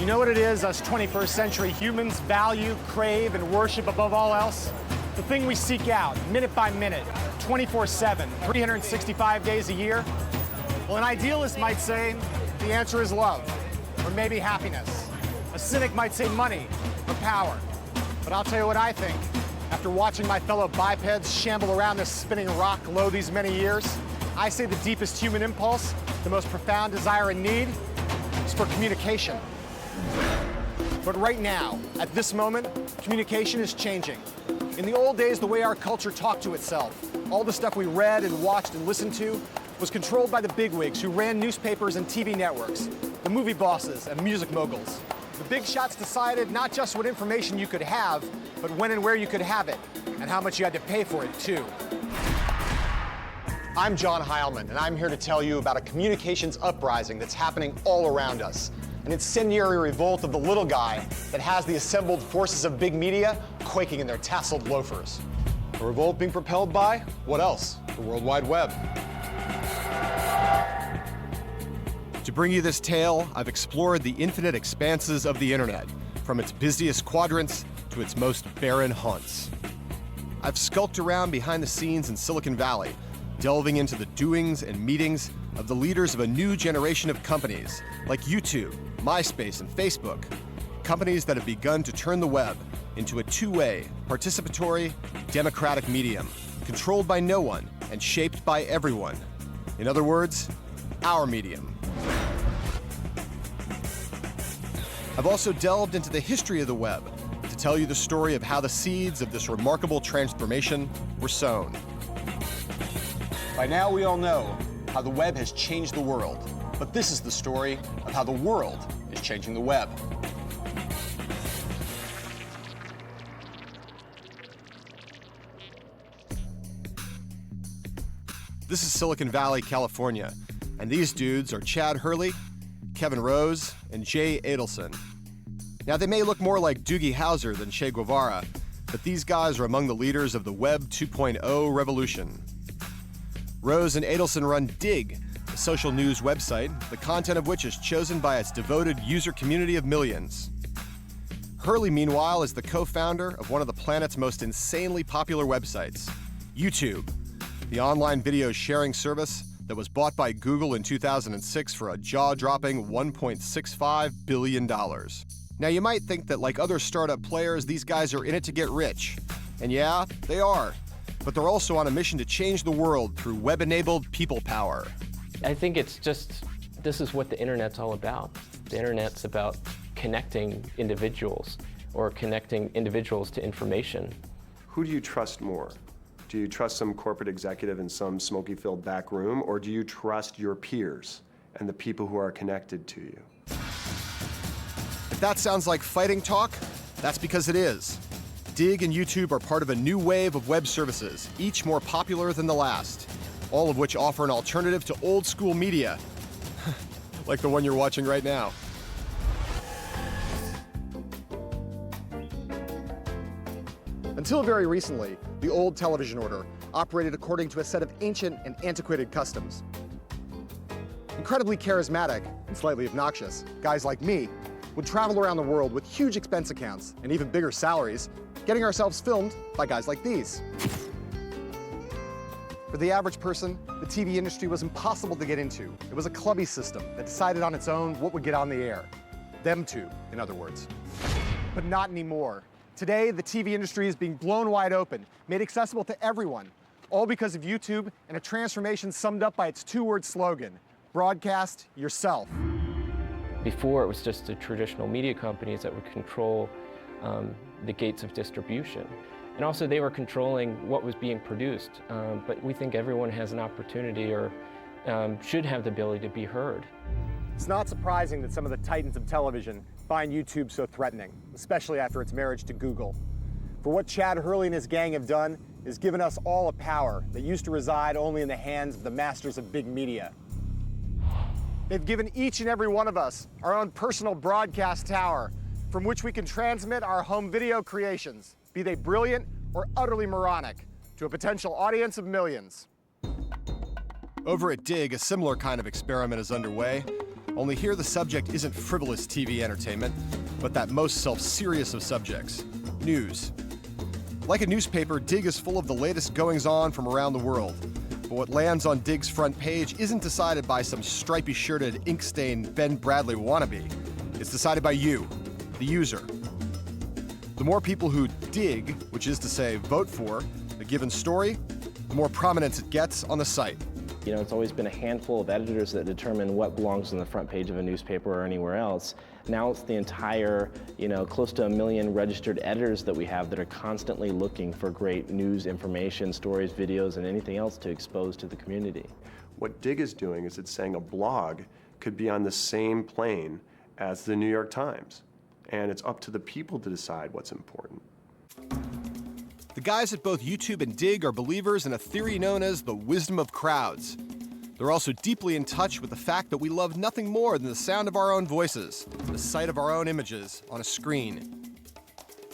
You know what it is us 21st century humans value, crave, and worship above all else? The thing we seek out, minute by minute, 24/7, 365 days a year? Well, an idealist might say the answer is love, or maybe happiness. A cynic might say money or power. But I'll tell you what I think. After watching my fellow bipeds shamble around this spinning rock low these many years, I say the deepest human impulse, the most profound desire and need, is for communication. But right now, at this moment, communication is changing. In the old days, the way our culture talked to itself, all the stuff we read and watched and listened to, was controlled by the bigwigs who ran newspapers and TV networks, the movie bosses and music moguls. The big shots decided not just what information you could have, but when and where you could have it, and how much you had to pay for it, too. I'm John Heilman, and I'm here to tell you about a communications uprising that's happening all around us. An incendiary revolt of the little guy that has the assembled forces of big media quaking in their tasseled loafers. A revolt being propelled by, what else? The World Wide Web. To bring you this tale, I've explored the infinite expanses of the internet, from its busiest quadrants to its most barren haunts. I've skulked around behind the scenes in Silicon Valley, delving into the doings and meetings of the leaders of a new generation of companies like YouTube, MySpace, and Facebook. Companies that have begun to turn the web into a two-way, participatory, democratic medium, controlled by no one and shaped by everyone. In other words, our medium. I've also delved into the history of the web to tell you the story of how the seeds of this remarkable transformation were sown. By now, we all know how the web has changed the world, but this is the story of how the world is changing the web. This is Silicon Valley, California, and these dudes are Chad Hurley, Kevin Rose, and Jay Adelson. Now, they may look more like Doogie Howser than Che Guevara, but these guys are among the leaders of the Web 2.0 revolution. Rose and Adelson run Digg, a social news website, the content of which is chosen by its devoted user community of millions. Hurley, meanwhile, is the co-founder of one of the planet's most insanely popular websites, YouTube, the online video sharing service that was bought by Google in 2006 for a jaw-dropping $1.65 billion. Now, you might think that like other startup players, these guys are in it to get rich. And yeah, they are. But they're also on a mission to change the world through web-enabled people power. I think it's just, this is what the internet's all about. The internet's about connecting individuals or connecting individuals to information. Who do you trust more? Do you trust some corporate executive in some smoky-filled back room, or do you trust your peers and the people who are connected to you? If that sounds like fighting talk, that's because it is. Digg and YouTube are part of a new wave of web services, each more popular than the last, all of which offer an alternative to old-school media, like the one you're watching right now. Until very recently, the old television order operated according to a set of ancient and antiquated customs. Incredibly charismatic and slightly obnoxious, guys like me would travel around the world with huge expense accounts and even bigger salaries, getting ourselves filmed by guys like these. For the average person, the TV industry was impossible to get into. It was a clubby system that decided on its own what would get on the air. Them two, in other words. But not anymore. Today, the TV industry is being blown wide open, made accessible to everyone, all because of YouTube and a transformation summed up by its two-word slogan, broadcast yourself. Before, it was just the traditional media companies that would control the gates of distribution. And also, they were controlling what was being produced. But we think everyone has an opportunity or should have the ability to be heard. It's not surprising that some of the titans of television find YouTube so threatening, especially after its marriage to Google. For what Chad Hurley and his gang have done is given us all a power that used to reside only in the hands of the masters of big media. They've given each and every one of us our own personal broadcast tower from which we can transmit our home video creations, be they brilliant or utterly moronic, to a potential audience of millions. Over at Digg, a similar kind of experiment is underway. Only here the subject isn't frivolous TV entertainment, but that most self-serious of subjects, news. Like a newspaper, Digg is full of the latest goings-on from around the world. But what lands on Digg's front page isn't decided by some stripy-shirted, ink-stained Ben Bradley wannabe. It's decided by you, the user. The more people who dig, which is to say vote for, a given story, the more prominence it gets on the site. You know, it's always been a handful of editors that determine what belongs on the front page of a newspaper or anywhere else. Now it's the entire, close to 1 million registered editors that we have that are constantly looking for great news, information, stories, videos, and anything else to expose to the community. What Digg is doing is it's saying a blog could be on the same plane as the New York Times, and it's up to the people to decide what's important. The guys at both YouTube and Digg are believers in a theory known as the wisdom of crowds. They're also deeply in touch with the fact that we love nothing more than the sound of our own voices, the sight of our own images on a screen.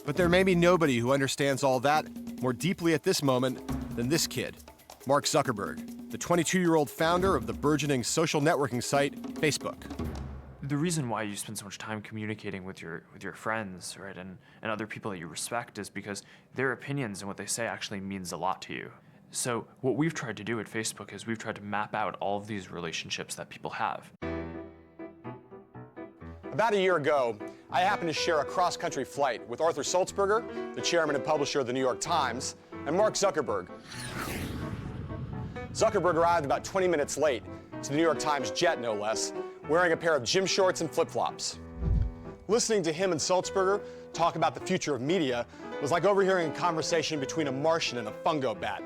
But there may be nobody who understands all that more deeply at this moment than this kid, Mark Zuckerberg, the 22-year-old founder of the burgeoning social networking site, Facebook. The reason why you spend so much time communicating with your friends, right, and other people that you respect is because their opinions and what they say actually means a lot to you. So what we've tried to do at Facebook is we've tried to map out all of these relationships that people have. About a year ago, I happened to share a cross-country flight with Arthur Sulzberger, the chairman and publisher of the New York Times, and Mark Zuckerberg. Zuckerberg arrived about 20 minutes late to the New York Times jet, no less, wearing a pair of gym shorts and flip-flops. Listening to him and Sulzberger talk about the future of media was like overhearing a conversation between a Martian and a fungo bat.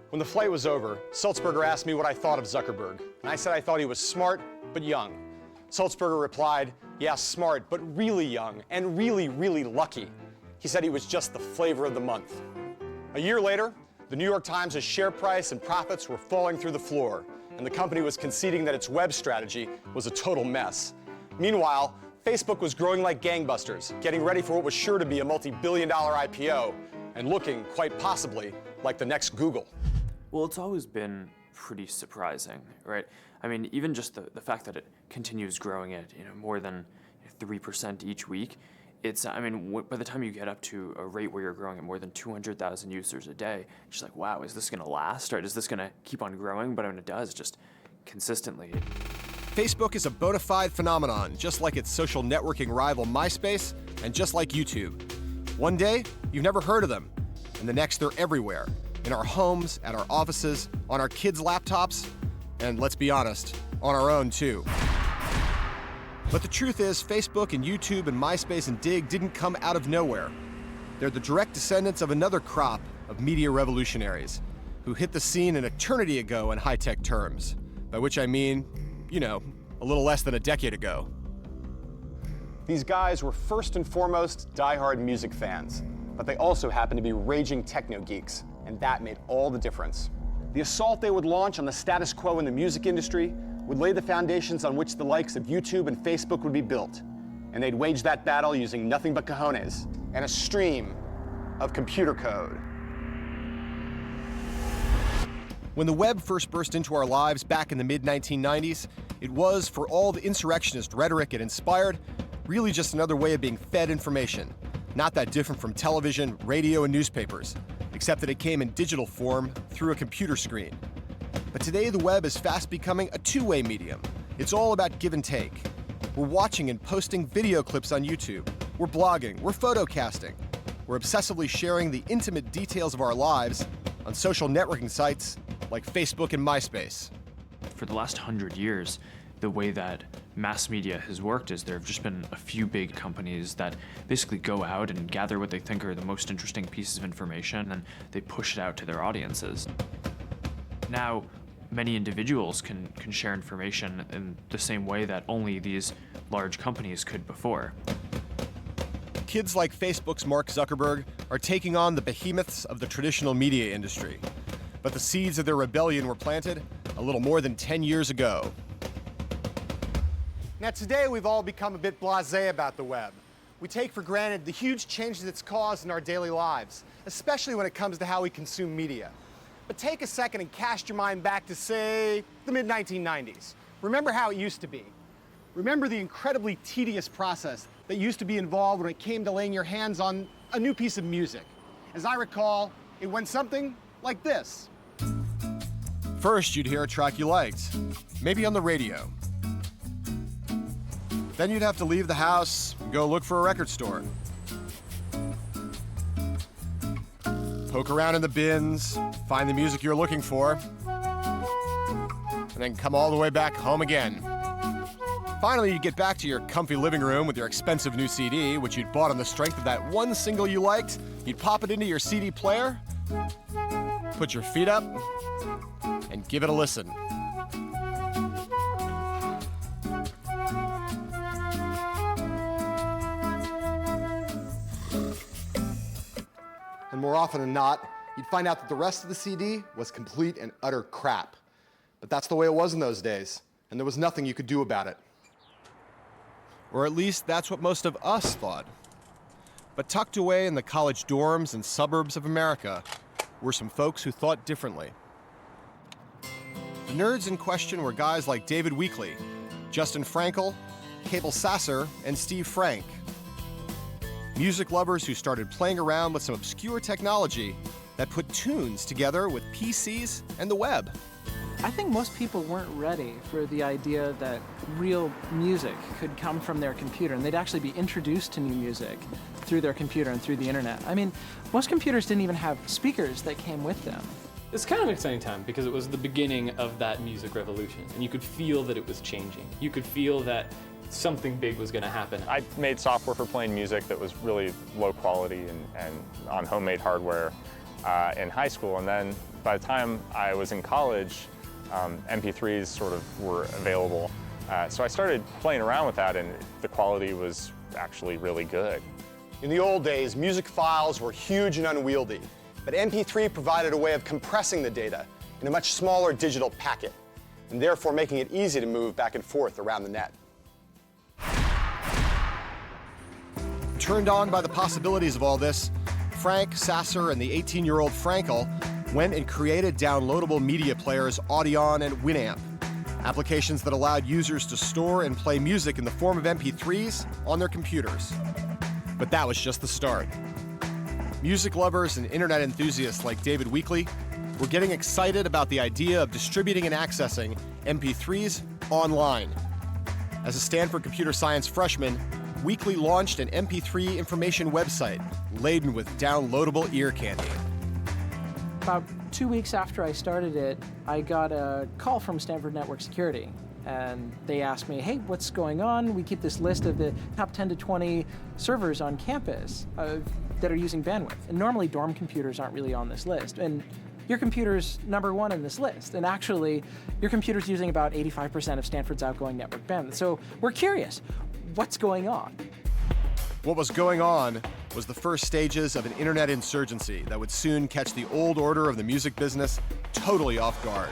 When the flight was over, Sulzberger asked me what I thought of Zuckerberg, and I said I thought he was smart but young. Sulzberger replied, yeah, smart, but really young, and really, really lucky. He said he was just the flavor of the month. A year later, the New York Times' share price and profits were falling through the floor, and the company was conceding that its web strategy was a total mess. Meanwhile, Facebook was growing like gangbusters, getting ready for what was sure to be a multi-billion-dollar IPO, and looking, quite possibly, like the next Google. Well, it's always been pretty surprising, right? I mean, even just the fact that it continues growing at more than 3% each week, it's, I mean, by the time you get up to a rate where you're growing at more than 200,000 users a day, it's just like, wow, is this going to last, right? Is this going to keep on growing? But I mean, it does, just consistently. Facebook is a bona fide phenomenon, just like its social networking rival MySpace, and just like YouTube. One day, you've never heard of them, and the next they're everywhere. In our homes, at our offices, on our kids' laptops, and let's be honest, on our own too. But the truth is, Facebook and YouTube and MySpace and Digg didn't come out of nowhere. They're the direct descendants of another crop of media revolutionaries who hit the scene an eternity ago in high-tech terms, by which I mean, a little less than a decade ago. These guys were first and foremost diehard music fans, but they also happened to be raging techno geeks, and that made all the difference. The assault they would launch on the status quo in the music industry would lay the foundations on which the likes of YouTube and Facebook would be built, and they'd wage that battle using nothing but cojones and a stream of computer code. When the web first burst into our lives back in the mid-1990s, it was, for all the insurrectionist rhetoric it inspired, really just another way of being fed information. Not that different from television, radio, and newspapers, except that it came in digital form through a computer screen. But today the web is fast becoming a two-way medium. It's all about give and take. We're watching and posting video clips on YouTube. We're blogging, we're photocasting. We're obsessively sharing the intimate details of our lives on social networking sites like Facebook and MySpace. For the last 100 years, the way that mass media has worked is there have just been a few big companies that basically go out and gather what they think are the most interesting pieces of information, and they push it out to their audiences. Now, many individuals can share information in the same way that only these large companies could before. Kids like Facebook's Mark Zuckerberg are taking on the behemoths of the traditional media industry. But the seeds of their rebellion were planted a little more than 10 years ago. Now today we've all become a bit blasé about the web. We take for granted the huge changes it's caused in our daily lives, especially when it comes to how we consume media. But take a second and cast your mind back to, say, the mid-1990s. Remember how it used to be. Remember the incredibly tedious process that used to be involved when it came to laying your hands on a new piece of music. As I recall, it went something like this. First, you'd hear a track you liked, maybe on the radio. Then you'd have to leave the house and go look for a record store. Poke around in the bins, find the music you're looking for, and then come all the way back home again. Finally, you'd get back to your comfy living room with your expensive new CD, which you'd bought on the strength of that one single you liked. You'd pop it into your CD player, put your feet up, and give it a listen. And more often than not, you'd find out that the rest of the CD was complete and utter crap. But that's the way it was in those days, and there was nothing you could do about it. Or at least that's what most of us thought. But tucked away in the college dorms and suburbs of America were some folks who thought differently. The nerds in question were guys like David Weekley, Justin Frankel, Cabel Sasser, and Steve Frank. Music lovers who started playing around with some obscure technology that put tunes together with PCs and the web. I think most people weren't ready for the idea that real music could come from their computer and they'd actually be introduced to new music through their computer and through the internet. I mean, most computers didn't even have speakers that came with them. It's kind of an exciting time because it was the beginning of that music revolution, and you could feel that it was changing. You could feel that something big was going to happen. I made software for playing music that was really low quality and on homemade hardware in high school, and then by the time I was in college, MP3s sort of were available. So I started playing around with that, and the quality was actually really good. In the old days, music files were huge and unwieldy, but MP3 provided a way of compressing the data in a much smaller digital packet, and therefore making it easy to move back and forth around the net. Turned on by the possibilities of all this, Frank, Sasser, and the 18-year-old Frankel went and created downloadable media players Audion and Winamp, applications that allowed users to store and play music in the form of MP3s on their computers. But that was just the start. Music lovers and internet enthusiasts like David Weekley were getting excited about the idea of distributing and accessing MP3s online. As a Stanford computer science freshman, Weekley launched an MP3 information website laden with downloadable ear candy. About 2 weeks after I started it, I got a call from Stanford Network Security. And they asked me, hey, what's going on? We keep this list of the top 10 to 20 servers on campus that are using bandwidth. And normally dorm computers aren't really on this list. And your computer's number one in this list. And actually, your computer's using about 85% of Stanford's outgoing network bandwidth. So we're curious, what's going on? What was going on was the first stages of an internet insurgency that would soon catch the old order of the music business totally off guard.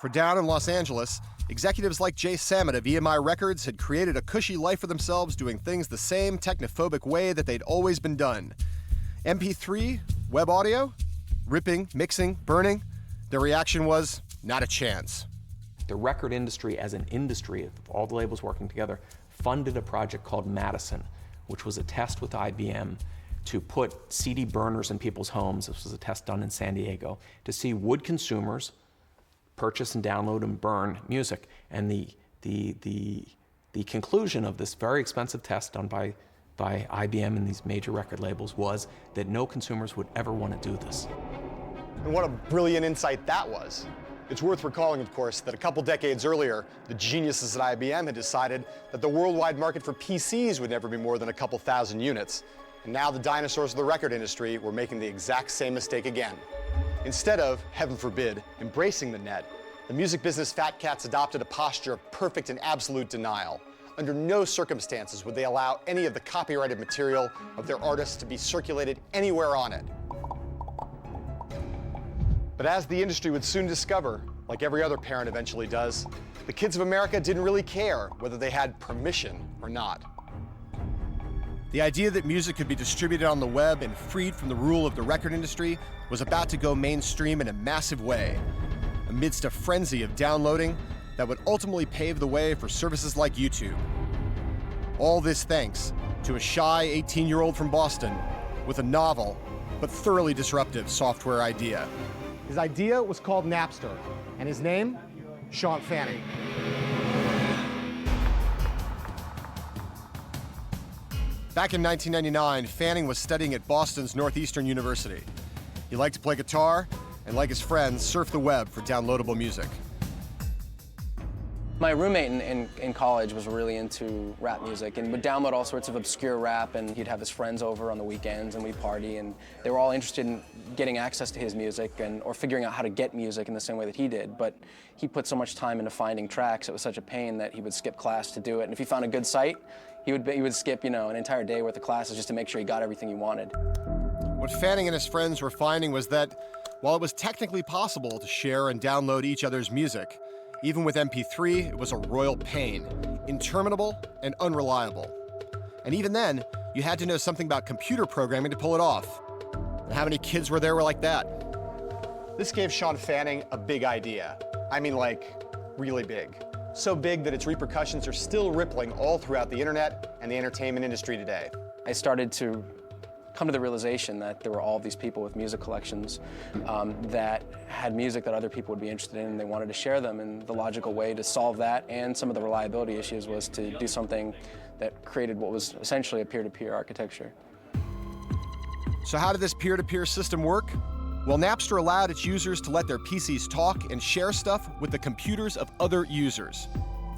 For down in Los Angeles, executives like Jay Sammet of EMI Records had created a cushy life for themselves doing things the same technophobic way that they'd always been done. MP3, web audio, ripping, mixing, burning. Their reaction was, not a chance. The record industry as an industry, of all the labels working together, funded a project called Madison, which was a test with IBM to put CD burners in people's homes. This was a test done in San Diego to see would consumers purchase and download and burn music. And the conclusion of this very expensive test done by IBM and these major record labels was that no consumers would ever want to do this. And what a brilliant insight that was. It's worth recalling, of course, that a couple decades earlier, the geniuses at IBM had decided that the worldwide market for PCs would never be more than a couple thousand units. And now the dinosaurs of the record industry were making the exact same mistake again. Instead of, heaven forbid, embracing the net, the music business fat cats adopted a posture of perfect and absolute denial. Under no circumstances would they allow any of the copyrighted material of their artists to be circulated anywhere on it. But as the industry would soon discover, like every other parent eventually does, the kids of America didn't really care whether they had permission or not. The idea that music could be distributed on the web and freed from the rule of the record industry was about to go mainstream in a massive way. Amidst a frenzy of downloading, that would ultimately pave the way for services like YouTube. All this thanks to a shy 18-year-old from Boston with a novel but thoroughly disruptive software idea. His idea was called Napster, and his name, Sean Fanning. Back in 1999, Fanning was studying at Boston's Northeastern University. He liked to play guitar and, like his friends, surf the web for downloadable music. My roommate in college was really into rap music and would download all sorts of obscure rap, and he'd have his friends over on the weekends and we'd party, and they were all interested in getting access to his music or figuring out how to get music in the same way that he did. But he put so much time into finding tracks, it was such a pain that he would skip class to do it. And if he found a good site, he would skip, an entire day worth of classes just to make sure he got everything he wanted. What Fanning and his friends were finding was that while it was technically possible to share and download each other's music, even with MP3, it was a royal pain, interminable and unreliable. And even then, you had to know something about computer programming to pull it off. And how many kids were like that? This gave Sean Fanning a big idea. I mean, really big. So big that its repercussions are still rippling all throughout the internet and the entertainment industry today. I started to come to the realization that there were all of these people with music collections that had music that other people would be interested in, and they wanted to share them. And the logical way to solve that and some of the reliability issues was to do something that created what was essentially a peer-to-peer architecture. So how did this peer-to-peer system work? Well, Napster allowed its users to let their PCs talk and share stuff with the computers of other users.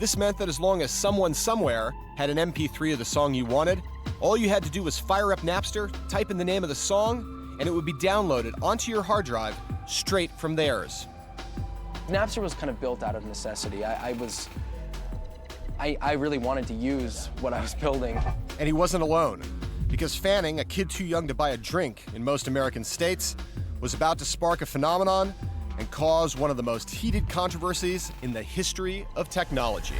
This meant that as long as someone somewhere had an MP3 of the song you wanted, all you had to do was fire up Napster, type in the name of the song, and it would be downloaded onto your hard drive straight from theirs. Napster was kind of built out of necessity. I really wanted to use what I was building. And he wasn't alone, because Fanning, a kid too young to buy a drink in most American states, was about to spark a phenomenon and cause one of the most heated controversies in the history of technology.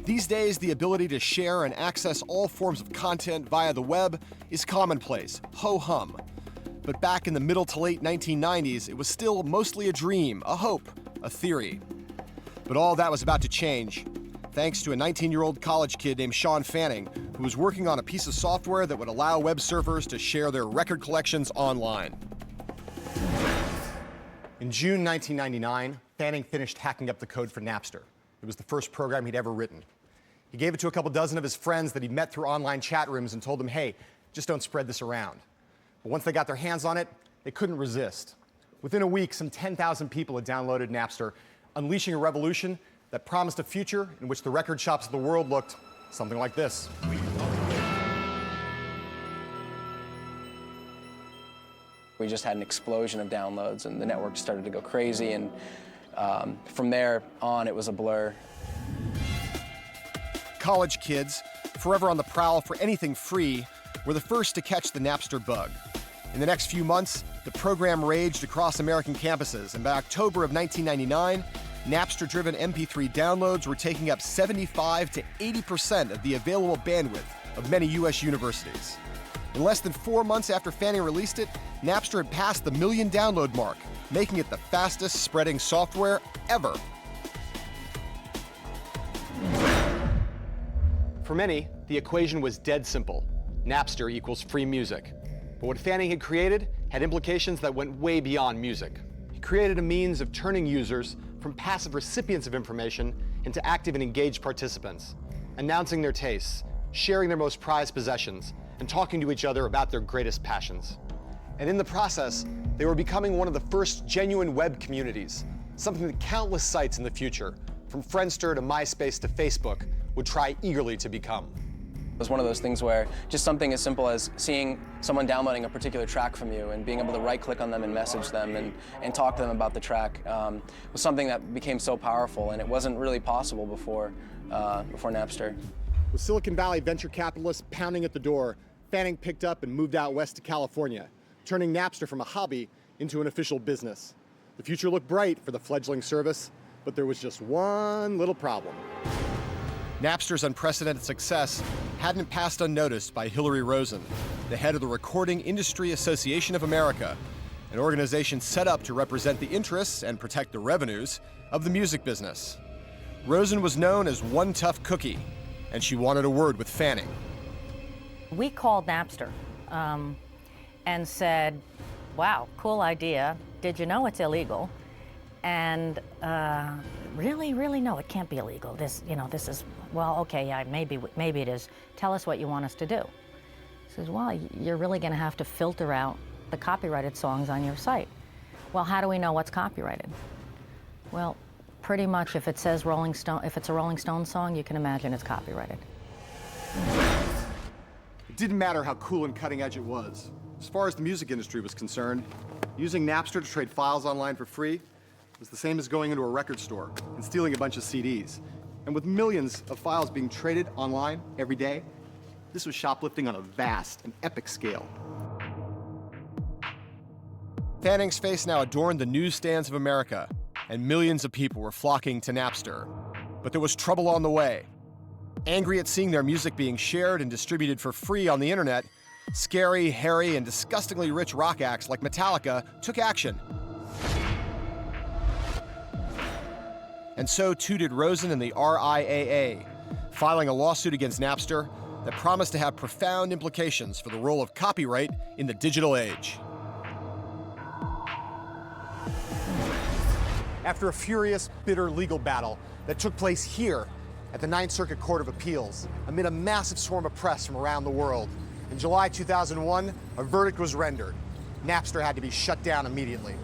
These days, the ability to share and access all forms of content via the web is commonplace, ho-hum. But back in the middle to late 1990s, it was still mostly a dream, a hope, a theory. But all that was about to change, thanks to a 19-year-old college kid named Sean Fanning, who was working on a piece of software that would allow web surfers to share their record collections online. In June 1999, Fanning finished hacking up the code for Napster. It was the first program he'd ever written. He gave it to a couple dozen of his friends that he met through online chat rooms and told them, hey, just don't spread this around. But once they got their hands on it, they couldn't resist. Within a week, some 10,000 people had downloaded Napster, unleashing a revolution that promised a future in which the record shops of the world looked something like this. We just had an explosion of downloads, and the network started to go crazy, and from there on, it was a blur. College kids, forever on the prowl for anything free, were the first to catch the Napster bug. In the next few months, the program raged across American campuses, and by October of 1999, Napster-driven MP3 downloads were taking up 75 to 80% of the available bandwidth of many U.S. universities. In less than 4 months after Fanning released it, Napster had passed the 1 million download mark, making it the fastest spreading software ever. For many, the equation was dead simple. Napster equals free music. But what Fanning had created had implications that went way beyond music. He created a means of turning users from passive recipients of information into active and engaged participants, announcing their tastes, sharing their most prized possessions, and talking to each other about their greatest passions. And in the process, they were becoming one of the first genuine web communities, something that countless sites in the future, from Friendster to MySpace to Facebook, would try eagerly to become. It was one of those things where just something as simple as seeing someone downloading a particular track from you and being able to right-click on them and message them and talk to them about the track was something that became so powerful, and it wasn't really possible before Napster. With Silicon Valley venture capitalists pounding at the door, Fanning picked up and moved out west to California, turning Napster from a hobby into an official business. The future looked bright for the fledgling service, but there was just one little problem. Napster's unprecedented success hadn't passed unnoticed by Hillary Rosen, the head of the Recording Industry Association of America, an organization set up to represent the interests and protect the revenues of the music business. Rosen was known as one tough cookie, and she wanted a word with Fanning. We called Napster and said, wow, cool idea. Did you know it's illegal? And really, no, it can't be illegal. This is, well, okay, yeah, maybe it is. Tell us what you want us to do. He says, well, you're really going to have to filter out the copyrighted songs on your site. Well, how do we know what's copyrighted? Well, pretty much if it says Rolling Stone, if it's a Rolling Stone song, you can imagine it's copyrighted. It didn't matter how cool and cutting edge it was. As far as the music industry was concerned, using Napster to trade files online for free was the same as going into a record store and stealing a bunch of CDs. And with millions of files being traded online every day, this was shoplifting on a vast and epic scale. Fanning's face now adorned the newsstands of America, and millions of people were flocking to Napster. But there was trouble on the way. Angry at seeing their music being shared and distributed for free on the internet, scary, hairy, and disgustingly rich rock acts like Metallica took action. And so too did Rosen and the RIAA, filing a lawsuit against Napster that promised to have profound implications for the role of copyright in the digital age. After a furious, bitter legal battle that took place here at the Ninth Circuit Court of Appeals, amid a massive swarm of press from around the world, in July 2001, a verdict was rendered. Napster had to be shut down immediately.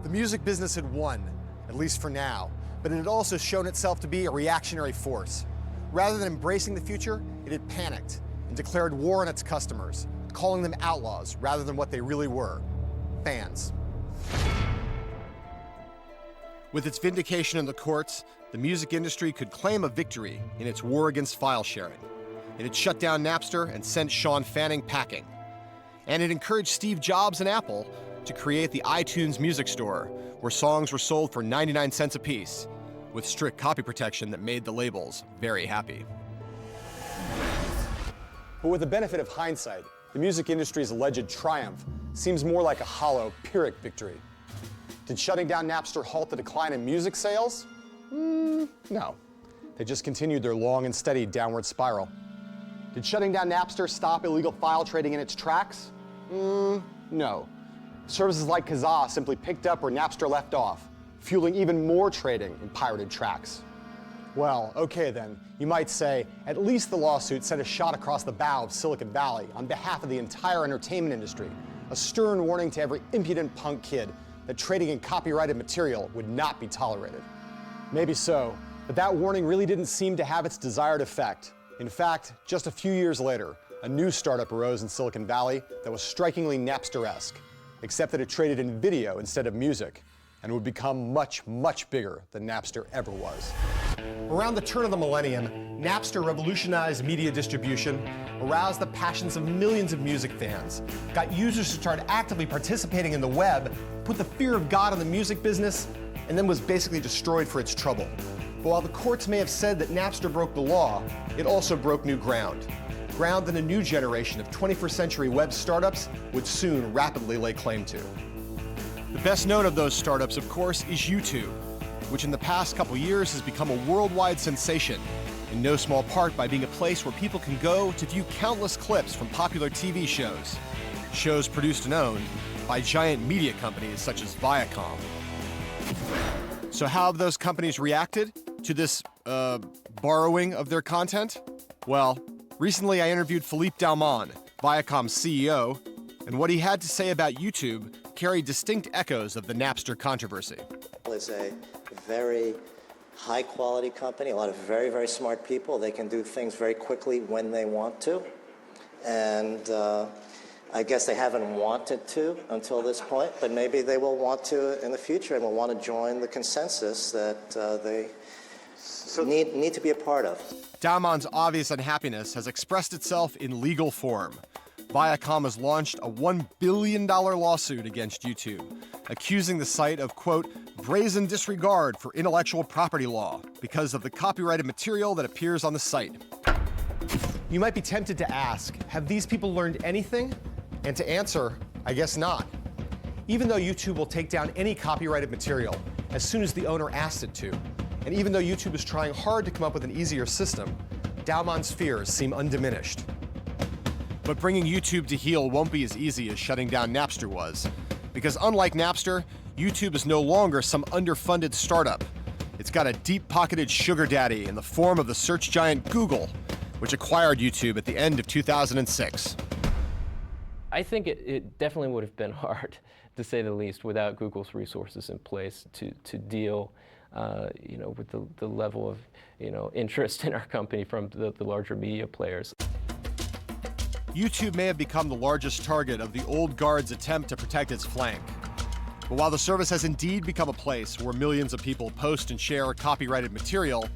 The music business had won, at least for now, but it had also shown itself to be a reactionary force. Rather than embracing the future, it had panicked and declared war on its customers, calling them outlaws rather than what they really were, fans. With its vindication in the courts, the music industry could claim a victory in its war against file sharing. It had shut down Napster and sent Sean Fanning packing. And it encouraged Steve Jobs and Apple to create the iTunes Music Store, where songs were sold for 99 cents apiece, with strict copy protection that made the labels very happy. But with the benefit of hindsight, the music industry's alleged triumph seems more like a hollow, Pyrrhic victory. Did shutting down Napster halt the decline in music sales? No. They just continued their long and steady downward spiral. Did shutting down Napster stop illegal file trading in its tracks? No. Services like Kazaa simply picked up where Napster left off, fueling even more trading in pirated tracks. Well, okay then, you might say, at least the lawsuit sent a shot across the bow of Silicon Valley on behalf of the entire entertainment industry, a stern warning to every impudent punk kid that trading in copyrighted material would not be tolerated. Maybe so, but that warning really didn't seem to have its desired effect. In fact, just a few years later, a new startup arose in Silicon Valley that was strikingly Napster-esque, except that it traded in video instead of music, and would become much, much bigger than Napster ever was. Around the turn of the millennium, Napster revolutionized media distribution, aroused the passions of millions of music fans, got users to start actively participating in the web, put the fear of God in the music business, and then was basically destroyed for its trouble. But while the courts may have said that Napster broke the law, it also broke new ground. Ground that a new generation of 21st century web startups would soon rapidly lay claim to. The best known of those startups, of course, is YouTube, which in the past couple years has become a worldwide sensation, in no small part by being a place where people can go to view countless clips from popular TV shows, shows produced and owned by giant media companies such as Viacom. So how have those companies reacted to this borrowing of their content? Well, recently I interviewed Philippe Dauman, Viacom's CEO, and what he had to say about YouTube carried distinct echoes of the Napster controversy. It's a very high-quality company, a lot of very, very smart people. They can do things very quickly when they want to. And I guess they haven't wanted to until this point, but maybe they will want to in the future and will want to join the consensus that they need to be a part of. Dauman's obvious unhappiness has expressed itself in legal form. Viacom has launched a $1 billion lawsuit against YouTube, accusing the site of, quote, brazen disregard for intellectual property law because of the copyrighted material that appears on the site. You might be tempted to ask, have these people learned anything? And to answer, I guess not. Even though YouTube will take down any copyrighted material, as soon as the owner asked it to. And even though YouTube is trying hard to come up with an easier system, Dauman's fears seem undiminished. But bringing YouTube to heel won't be as easy as shutting down Napster was. Because unlike Napster, YouTube is no longer some underfunded startup. It's got a deep-pocketed sugar daddy in the form of the search giant Google, which acquired YouTube at the end of 2006. I think it definitely would have been hard, to say the least, without Google's resources in place to deal with the level of interest in our company from the larger media players. YouTube may have become the largest target of the old guard's attempt to protect its flank. But while the service has indeed become a place where millions of people post and share copyrighted material,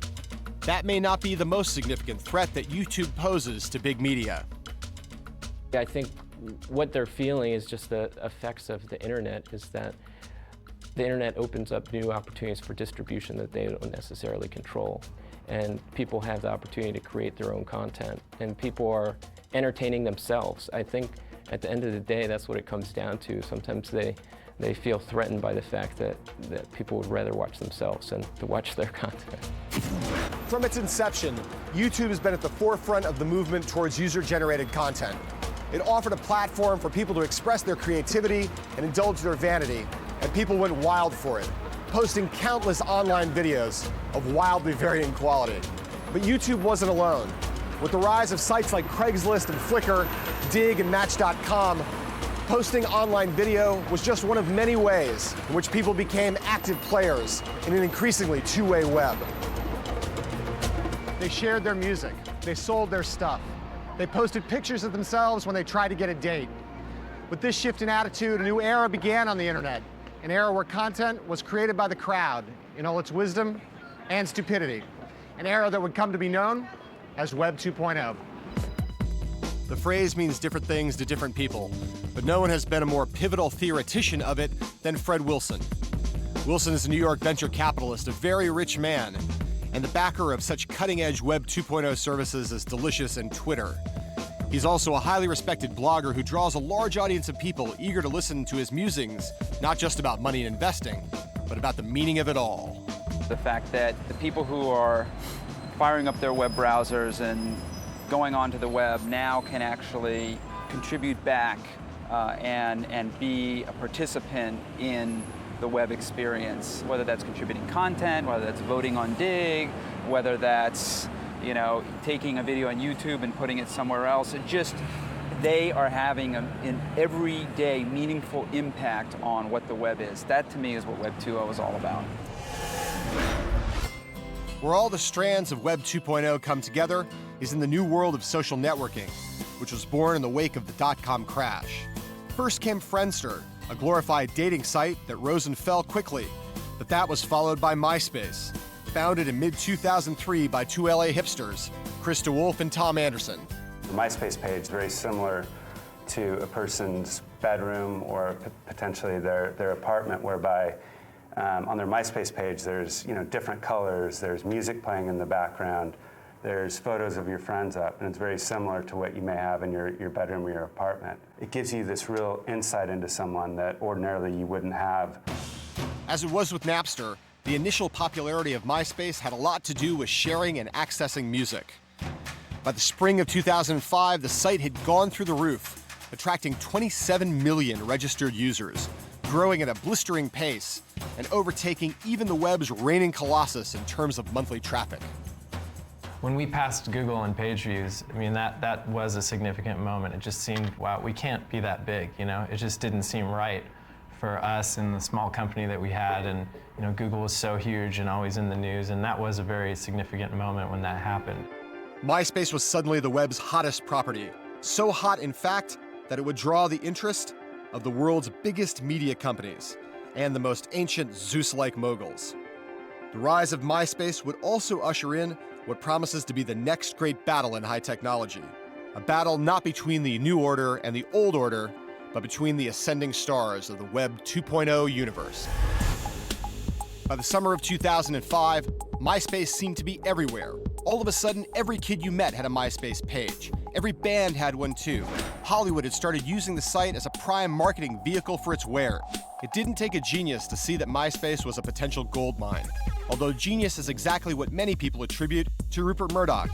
that may not be the most significant threat that YouTube poses to big media. I think what they're feeling is just the effects of the internet, is that the internet opens up new opportunities for distribution that they don't necessarily control. And people have the opportunity to create their own content. And people are entertaining themselves. I think at the end of the day, that's what it comes down to. Sometimes they feel threatened by the fact that people would rather watch themselves than to watch their content. From its inception, YouTube has been at the forefront of the movement towards user-generated content. It offered a platform for people to express their creativity and indulge their vanity, and people went wild for it, posting countless online videos of wildly varying quality. But YouTube wasn't alone. With the rise of sites like Craigslist and Flickr, Dig and Match.com, posting online video was just one of many ways in which people became active players in an increasingly two-way web. They shared their music. They sold their stuff. They posted pictures of themselves when they tried to get a date. With this shift in attitude, a new era began on the internet, an era where content was created by the crowd in all its wisdom and stupidity, an era that would come to be known as Web 2.0. The phrase means different things to different people, but no one has been a more pivotal theoretician of it than Fred Wilson. Wilson is a New York venture capitalist, a very rich man, and the backer of such cutting-edge Web 2.0 services as Delicious and Twitter. He's also a highly respected blogger who draws a large audience of people eager to listen to his musings, not just about money and investing, but about the meaning of it all. The fact that the people who are firing up their web browsers and going onto the web now can actually contribute back and be a participant in the web experience, whether that's contributing content, whether that's voting on Dig, whether that's taking a video on YouTube and putting it somewhere else. They are having an everyday meaningful impact on what the web is. That to me is what Web 2.0 is all about. Where all the strands of Web 2.0 come together is in the new world of social networking, which was born in the wake of the dot-com crash. First came Friendster, a glorified dating site that rose and fell quickly, but that was followed by MySpace, founded in mid-2003 by two LA hipsters, Chris DeWolf and Tom Anderson. The MySpace page is very similar to a person's bedroom or potentially their apartment, whereby on their MySpace page there's different colors, there's music playing in the background, there's photos of your friends up, and it's very similar to what you may have in your bedroom or your apartment. It gives you this real insight into someone that ordinarily you wouldn't have. As it was with Napster, the initial popularity of MySpace had a lot to do with sharing and accessing music. By the spring of 2005, the site had gone through the roof, attracting 27 million registered users, growing at a blistering pace, and overtaking even the web's reigning colossus in terms of monthly traffic. When we passed Google on page views, that was a significant moment. It just seemed, wow, we can't be that big, It just didn't seem right for us and the small company that we had, and Google was so huge and always in the news, and that was a very significant moment when that happened. MySpace was suddenly the web's hottest property. So hot, in fact, that it would draw the interest of the world's biggest media companies and the most ancient Zeus-like moguls. The rise of MySpace would also usher in what promises to be the next great battle in high technology. A battle not between the new order and the old order, but between the ascending stars of the Web 2.0 universe. By the summer of 2005, MySpace seemed to be everywhere. All of a sudden, every kid you met had a MySpace page. Every band had one too. Hollywood had started using the site as a prime marketing vehicle for its wear. It didn't take a genius to see that MySpace was a potential gold mine. Although genius is exactly what many people attribute to Rupert Murdoch,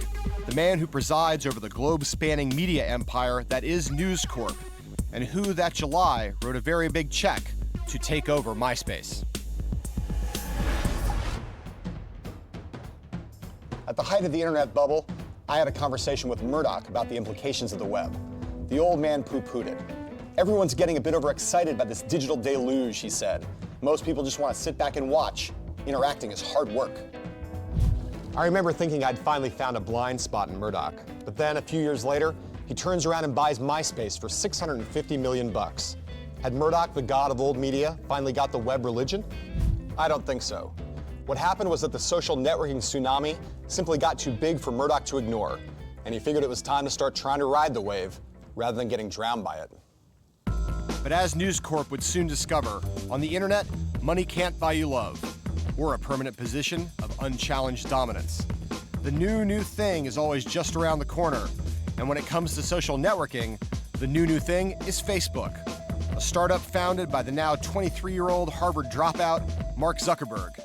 the man who presides over the globe-spanning media empire that is News Corp, and who that July wrote a very big check to take over MySpace. At the height of the internet bubble, I had a conversation with Murdoch about the implications of the web. The old man poo-pooed it. Everyone's getting a bit overexcited by this digital deluge, he said. Most people just want to sit back and watch. Interacting is hard work. I remember thinking I'd finally found a blind spot in Murdoch. But then, a few years later, he turns around and buys MySpace for $650 million. Had Murdoch, the god of old media, finally got the web religion? I don't think so. What happened was that the social networking tsunami simply got too big for Murdoch to ignore, and he figured it was time to start trying to ride the wave rather than getting drowned by it. But as News Corp would soon discover, on the internet, money can't buy you love, or a permanent position of unchallenged dominance. The new thing is always just around the corner, and when it comes to social networking, the new thing is Facebook, a startup founded by the now 23-year-old Harvard dropout, Mark Zuckerberg,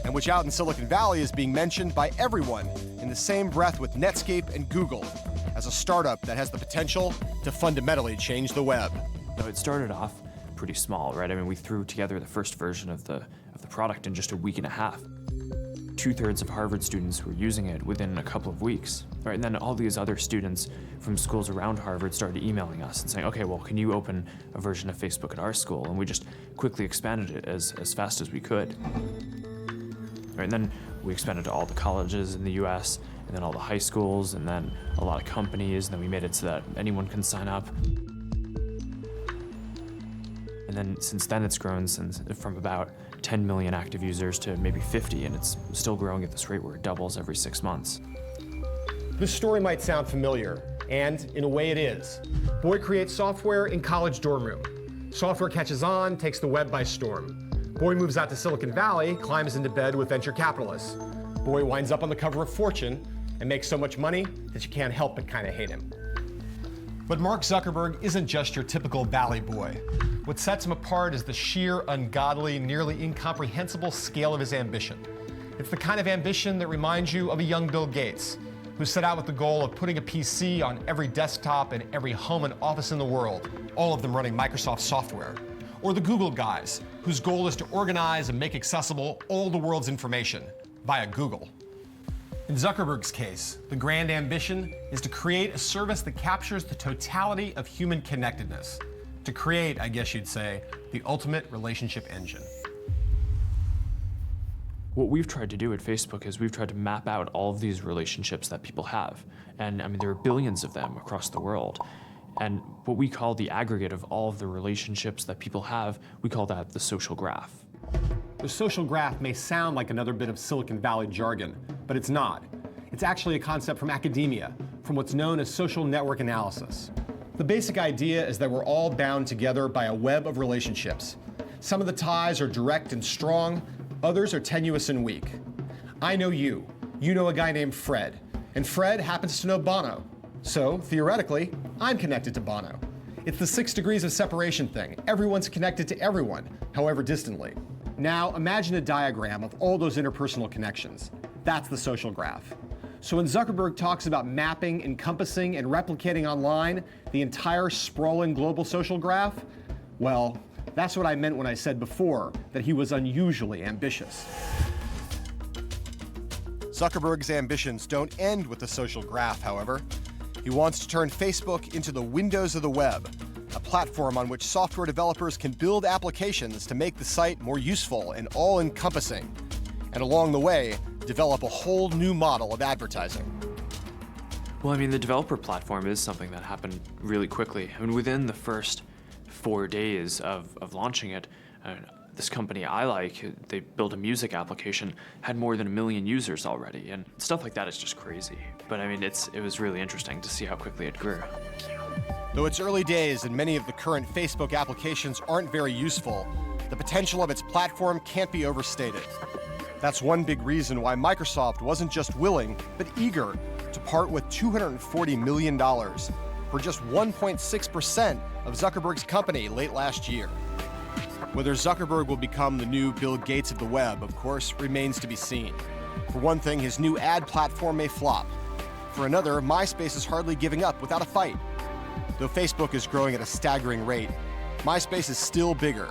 and which out in Silicon Valley is being mentioned by everyone in the same breath with Netscape and Google as a startup that has the potential to fundamentally change the web. So it started off pretty small, right? I mean, we threw together the first version of the product in just a week and a half. 2/3 of Harvard students were using it within a couple of weeks, right? And then all these other students from schools around Harvard started emailing us and saying, okay, well, can you open a version of Facebook at our school? And we just quickly expanded it as fast as we could. Right, and then we expanded to all the colleges in the US, and then all the high schools, and then a lot of companies, and then we made it so that anyone can sign up. And then since then it's grown from about 10 million active users to maybe 50, and it's still growing at this rate where it doubles every 6 months. This story might sound familiar, and in a way it is. Boy creates software in college dorm room. Software catches on, takes the web by storm. Boy moves out to Silicon Valley, climbs into bed with venture capitalists. Boy winds up on the cover of Fortune and makes so much money that you can't help but kind of hate him. But Mark Zuckerberg isn't just your typical Valley boy. What sets him apart is the sheer, ungodly, nearly incomprehensible scale of his ambition. It's the kind of ambition that reminds you of a young Bill Gates, who set out with the goal of putting a PC on every desktop in every home and office in the world, all of them running Microsoft software. Or the Google guys, whose goal is to organize and make accessible all the world's information via Google. In Zuckerberg's case, the grand ambition is to create a service that captures the totality of human connectedness. To create, I guess you'd say, the ultimate relationship engine. What we've tried to do at Facebook is we've tried to map out all of these relationships that people have. And I mean, there are billions of them across the world. And what we call the aggregate of all of the relationships that people have, we call that the social graph. The social graph may sound like another bit of Silicon Valley jargon, but it's not. It's actually a concept from academia, from what's known as social network analysis. The basic idea is that we're all bound together by a web of relationships. Some of the ties are direct and strong, others are tenuous and weak. I know you. You know a guy named Fred, and Fred happens to know Bono. So, theoretically, I'm connected to Bono. It's the 6 degrees of separation thing. Everyone's connected to everyone, however distantly. Now, imagine a diagram of all those interpersonal connections. That's the social graph. So when Zuckerberg talks about mapping, encompassing, and replicating online the entire sprawling global social graph, well, that's what I meant when I said before that he was unusually ambitious. Zuckerberg's ambitions don't end with the social graph, however. He wants to turn Facebook into the windows of the web, a platform on which software developers can build applications to make the site more useful and all-encompassing, and along the way, develop a whole new model of advertising. Well, I mean, the developer platform is something that happened really quickly. I mean, within the first 4 days of launching it, this company I like, they built a music application, had more than 1 million users already, and stuff like that is just crazy. But I mean, it was really interesting to see how quickly it grew. Though it's early days and many of the current Facebook applications aren't very useful, the potential of its platform can't be overstated. That's one big reason why Microsoft wasn't just willing, but eager to part with $240 million for just 1.6% of Zuckerberg's company late last year. Whether Zuckerberg will become the new Bill Gates of the web, of course, remains to be seen. For one thing, his new ad platform may flop. For another, MySpace is hardly giving up without a fight. Though Facebook is growing at a staggering rate, MySpace is still bigger,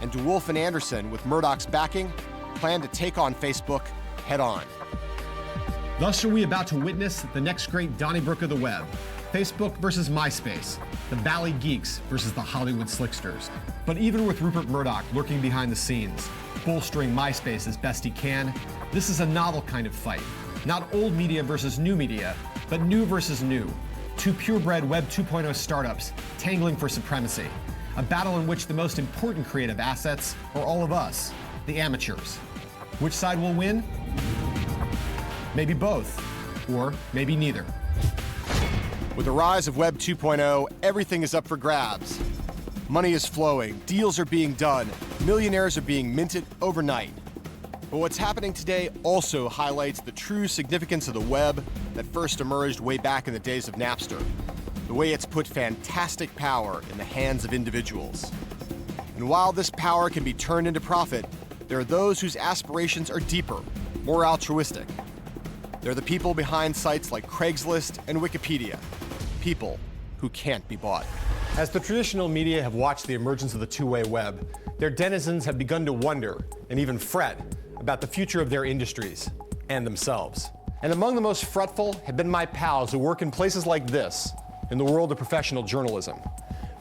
and DeWolf and Anderson, with Murdoch's backing, plan to take on Facebook head-on. Thus are we about to witness the next great Donnybrook of the web. Facebook versus MySpace, the Valley Geeks versus the Hollywood Slicksters. But even with Rupert Murdoch lurking behind the scenes, bolstering MySpace as best he can, this is a novel kind of fight. Not old media versus new media, but new versus new. Two purebred Web 2.0 startups tangling for supremacy. A battle in which the most important creative assets are all of us, the amateurs. Which side will win? Maybe both, or maybe neither. With the rise of Web 2.0, everything is up for grabs. Money is flowing, deals are being done, millionaires are being minted overnight. But what's happening today also highlights the true significance of the web that first emerged way back in the days of Napster. The way it's put fantastic power in the hands of individuals. And while this power can be turned into profit, there are those whose aspirations are deeper, more altruistic. They're the people behind sites like Craigslist and Wikipedia. People who can't be bought. As the traditional media have watched the emergence of the two-way web, their denizens have begun to wonder and even fret about the future of their industries and themselves. And among the most fretful have been my pals who work in places like this, in the world of professional journalism.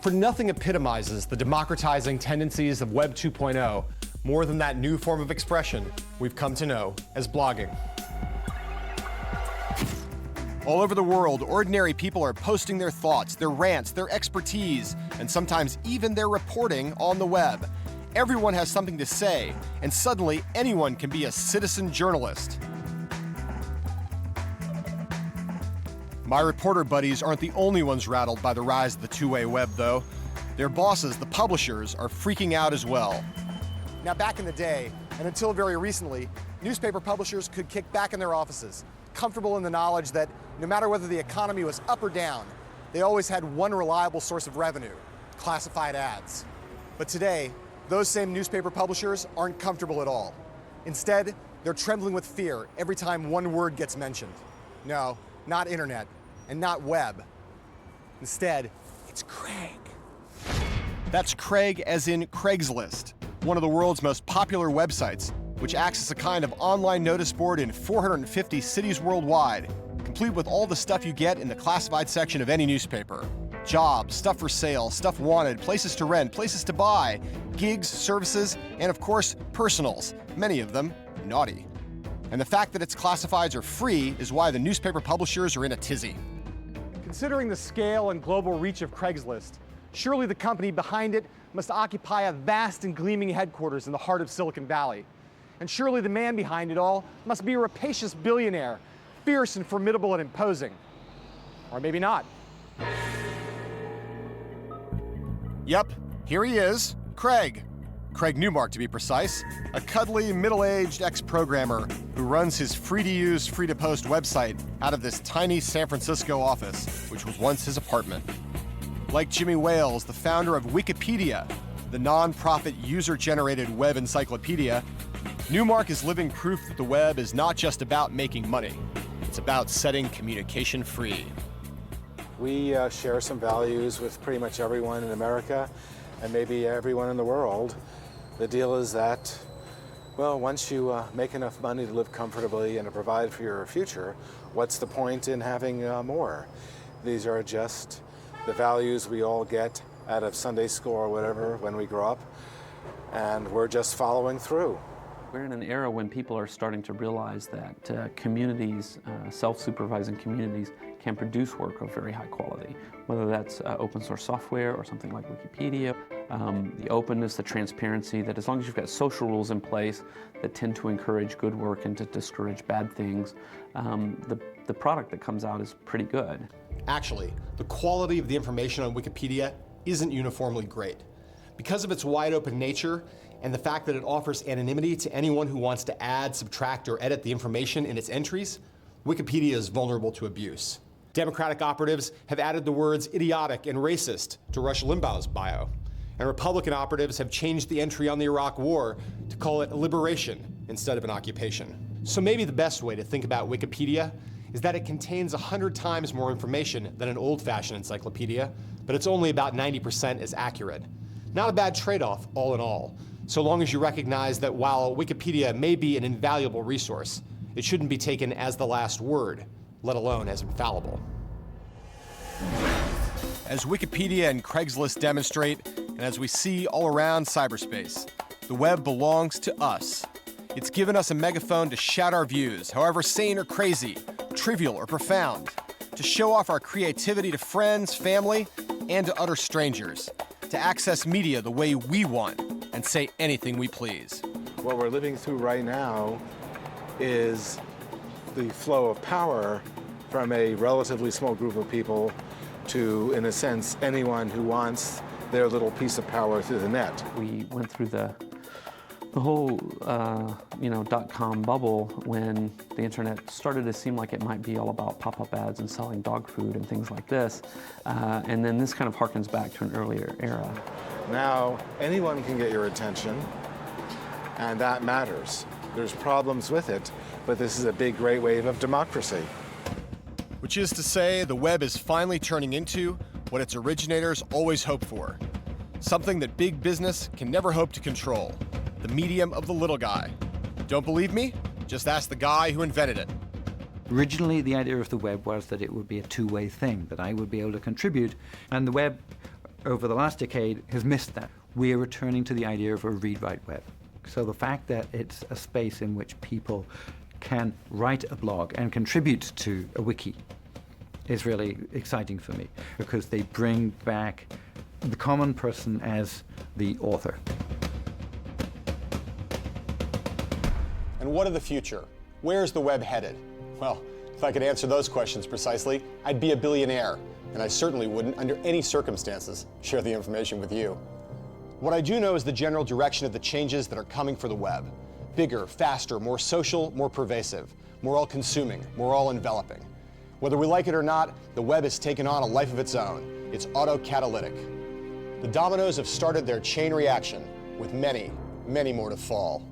For nothing epitomizes the democratizing tendencies of Web 2.0 more than that new form of expression we've come to know as blogging. All over the world, ordinary people are posting their thoughts, their rants, their expertise, and sometimes even their reporting on the web. Everyone has something to say, and suddenly anyone can be a citizen journalist. My reporter buddies aren't the only ones rattled by the rise of the two-way web, though. Their bosses, the publishers, are freaking out as well. Now, back in the day, and until very recently, newspaper publishers could kick back in their offices, comfortable in the knowledge that no matter whether the economy was up or down, they always had one reliable source of revenue: classified ads. But today, those same newspaper publishers aren't comfortable at all. Instead, they're trembling with fear every time one word gets mentioned. No, not internet, and not web. Instead, it's Craig. That's Craig as in Craigslist, one of the world's most popular websites, which acts as a kind of online notice board in 450 cities worldwide, complete with all the stuff you get in the classified section of any newspaper. Jobs, stuff for sale, stuff wanted, places to rent, places to buy, gigs, services, and of course, personals, many of them naughty. And the fact that its classifieds are free is why the newspaper publishers are in a tizzy. Considering the scale and global reach of Craigslist, surely the company behind it must occupy a vast and gleaming headquarters in the heart of Silicon Valley. And surely the man behind it all must be a rapacious billionaire, fierce and formidable and imposing. Or maybe not. Yep, here he is, Craig. Craig Newmark, to be precise, a cuddly, middle-aged ex-programmer who runs his free-to-use, free-to-post website out of this tiny San Francisco office, which was once his apartment. Like Jimmy Wales, the founder of Wikipedia, the non-profit user-generated web encyclopedia, Newmark is living proof that the web is not just about making money. It's about setting communication free. We share some values with pretty much everyone in America and maybe everyone in the world. The deal is that, well, once you make enough money to live comfortably and to provide for your future, what's the point in having more? These are just the values we all get out of Sunday school or whatever when we grow up, and we're just following through. We're in an era when people are starting to realize that communities, self-supervising communities, can produce work of very high quality, whether that's open source software or something like Wikipedia. The openness, the transparency, that as long as you've got social rules in place that tend to encourage good work and to discourage bad things, the product that comes out is pretty good. Actually, the quality of the information on Wikipedia isn't uniformly great. Because of its wide open nature and the fact that it offers anonymity to anyone who wants to add, subtract, or edit the information in its entries, Wikipedia is vulnerable to abuse. Democratic operatives have added the words idiotic and racist to Rush Limbaugh's bio. And Republican operatives have changed the entry on the Iraq War to call it a liberation instead of an occupation. So maybe the best way to think about Wikipedia is that it contains 100 times more information than an old-fashioned encyclopedia, but it's only about 90% as accurate. Not a bad trade-off, all in all, so long as you recognize that while Wikipedia may be an invaluable resource, it shouldn't be taken as the last word, let alone as infallible. As Wikipedia and Craigslist demonstrate, and as we see all around cyberspace, the web belongs to us. It's given us a megaphone to shout our views, however sane or crazy, trivial or profound, to show off our creativity to friends, family, and to utter strangers, to access media the way we want and say anything we please. What we're living through right now is the flow of power from a relatively small group of people to, in a sense, anyone who wants their little piece of power through the net. We went through the whole .com bubble when the internet started to seem like it might be all about pop-up ads and selling dog food and things like this. And then this kind of harkens back to an earlier era. Now, anyone can get your attention, and that matters. There's problems with it, but this is a big, great wave of democracy. Which is to say, the web is finally turning into what its originators always hoped for. Something that big business can never hope to control. The medium of the little guy. Don't believe me? Just ask the guy who invented it. Originally, the idea of the web was that it would be a two-way thing, that I would be able to contribute, and the web, over the last decade, has missed that. We are returning to the idea of a read-write web. So the fact that it's a space in which people can write a blog and contribute to a wiki is really exciting for me, because they bring back the common person as the author. And what of the future? Where's the web headed? Well, if I could answer those questions precisely, I'd be a billionaire, and I certainly wouldn't, under any circumstances, share the information with you. What I do know is the general direction of the changes that are coming for the web. Bigger, faster, more social, more pervasive, more all-consuming, more all-enveloping. Whether we like it or not, the web has taken on a life of its own. It's autocatalytic. The dominoes have started their chain reaction, with many, many more to fall.